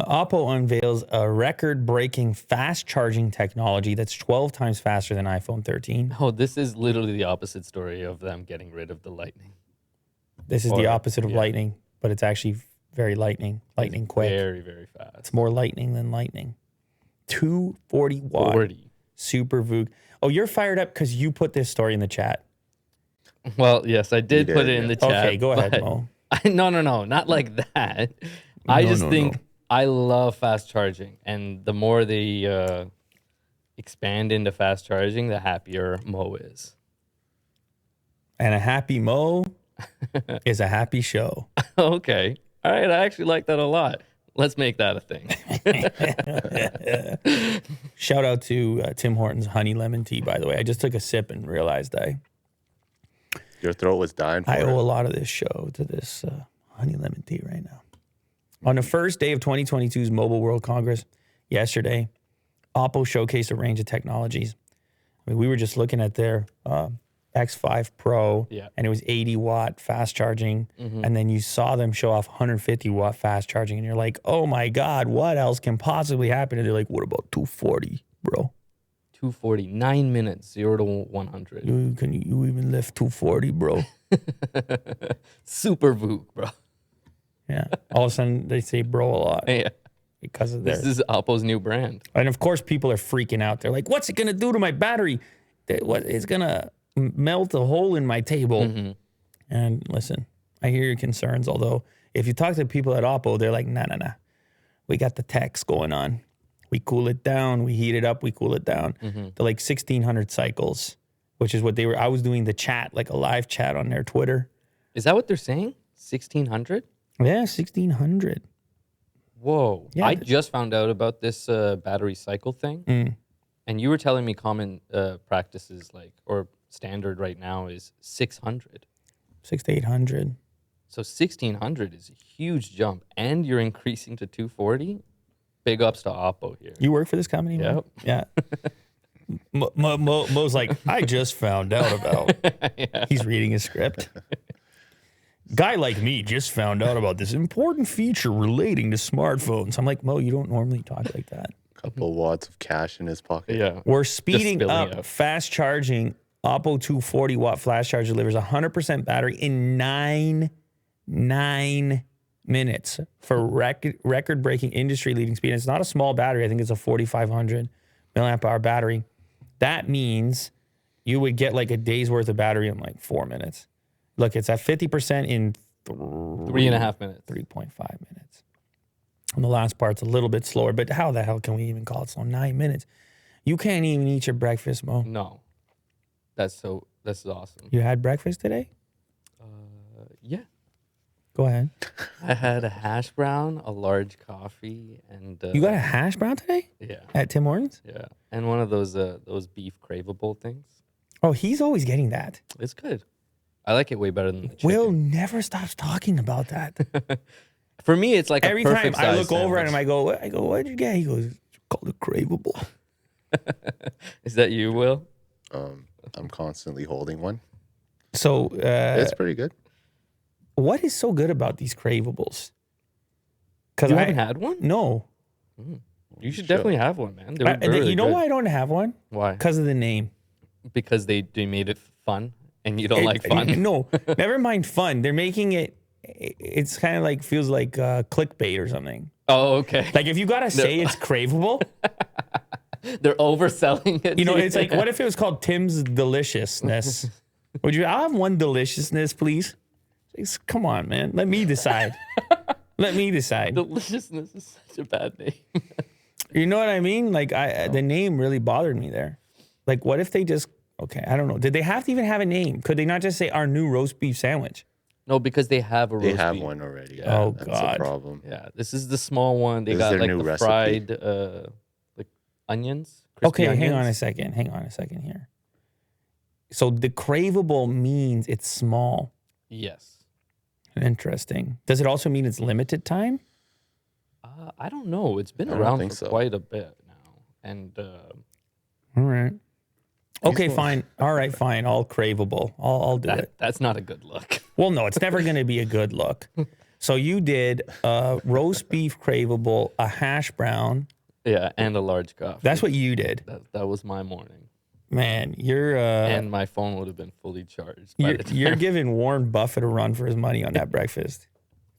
Oppo unveils a record-breaking fast charging technology that's 12 times faster than iPhone 13. Oh, this is literally the opposite story of them getting rid of the Lightning. This is the opposite of lightning, but it's actually very lightning quick. Very, very fast. It's more lightning than lightning. 240 watt. Super VOOC. Oh, you're fired up because you put this story in the chat. Well, yes, I did put it in the chat. Okay, go ahead, Mo. No, not like that. I just think I love fast charging, and the more they expand into fast charging, the happier Mo is. And a happy Mo is a happy show. Okay. All right, I actually like that a lot. Let's make that a thing. Shout out to Tim Hortons honey lemon tea, by the way. I just took a sip and realized your throat was dying for I owe a lot of this show to this honey lemon tea right now. On the first day of 2022's Mobile World Congress yesterday, Oppo showcased a range of technologies. I mean, we were just looking at their X5 Pro, and it was 80 watt fast charging. And then you saw them show off 150 watt fast charging, and you're like, oh my God, what else can possibly happen? And they're like, what about 240, bro? 240, 9 minutes, 0 to 100. Can you even lift 240, bro? Super VOOC, bro. Yeah. All of a sudden, they say bro a lot. Yeah. Because of this is Oppo's new brand. And of course, people are freaking out. They're like, what's it going to do to my battery? It's going to melt a hole in my table. And listen, I hear your concerns. Although, if you talk to people at Oppo, they're like, nah. We got the techs going on. We cool it down. We heat it up. We cool it down. They're like 1,600 cycles, which is what they were. I was doing the chat, like a live chat on their Twitter. Is that what they're saying? 1,600? Yeah, 1,600. Whoa. Yeah, I just found out about this battery cycle thing. And you were telling me common practices or standard right now is 600. 600 to 800. So 1,600 is a huge jump. And you're increasing to 240? Big ups to Oppo here. You work for this company? Yep. Yeah. Mo's like, I just found out about. He's reading his script. Guy like me just found out about this important feature relating to smartphones. I'm like, Mo, you don't normally talk like that. Couple watts of cash in his pocket. Yeah. We're speeding up fast charging. Oppo 240 watt flash charge delivers 100% battery in 9 minutes for record-breaking industry-leading speed. And it's not a small battery. I think it's a 4,500 milliamp hour battery. That means you would get like a day's worth of battery in like 4 minutes. Look, it's at 50% in 3.5 minutes. 3.5 minutes. And the last part's a little bit slower, but how the hell can we even call it slow? 9 minutes. You can't even eat your breakfast, Mo. No. That's awesome. You had breakfast today? Yeah. Go ahead. I had a hash brown, a large coffee, and you got a hash brown today? Yeah. At Tim Hortons? Yeah. And one of those beef craveable things. Oh, he's always getting that. It's good. I like it way better than the chicken. Will never stops talking about that. For me, it's like every a perfect time I look sandwich. over at him, I go, what did you get? He goes, it's called a craveable. Is that you, Will? I'm constantly holding one. So it's pretty good. What is so good about these cravables? Because I haven't had one. No. You should definitely have one, man. Really you know why I don't have one? Why? Because of the name. Because they made it fun, and you don't like fun. No, never mind fun. They're making it. It's kind of like feels like clickbait or something. Oh, okay. Like if you gotta say it's craveable. They're overselling it. You know, it's like, what if it was called Tim's Deliciousness? I'll have one deliciousness, please. Come on, man. Let me decide. Let me decide. Deliciousness is such a bad name. You know what I mean? Like the name really bothered me there. Like, what if they just, okay, I don't know. Did they have to even have a name? Could they not just say our new roast beef sandwich? No, because they have a roast beef. They have one already. Yeah, oh, that's God. the problem. Yeah, this is the small one. They got like the fried like onions. Okay, onions. hang on a second here. So the craveable means it's small. Yes. Interesting. Does it also mean it's limited time? I don't know. It's been around for quite a bit now. And all right. Okay, fine. All right, fine. All craveable. I'll do it. That's not a good look. Well, no, it's never going to be a good look. So you did a roast beef craveable, a hash brown. Yeah, and a large coffee. That's what you did. That was my morning. Man, you're And my phone would have been fully charged. By the time. you're giving Warren Buffett a run for his money on that breakfast.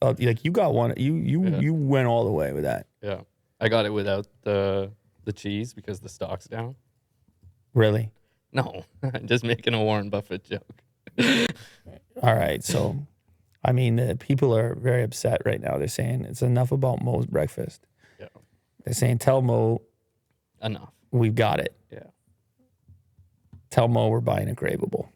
Like you got one. You went all the way with that. Yeah, I got it without the cheese because the stock's down. Really? No, I'm just making a Warren Buffett joke. All right. So, I mean, people are very upset right now. They're saying it's enough about Mo's breakfast. Yeah, They're saying, tell Mo enough. we've got it. Yeah. Tell Mo we're buying a craveable.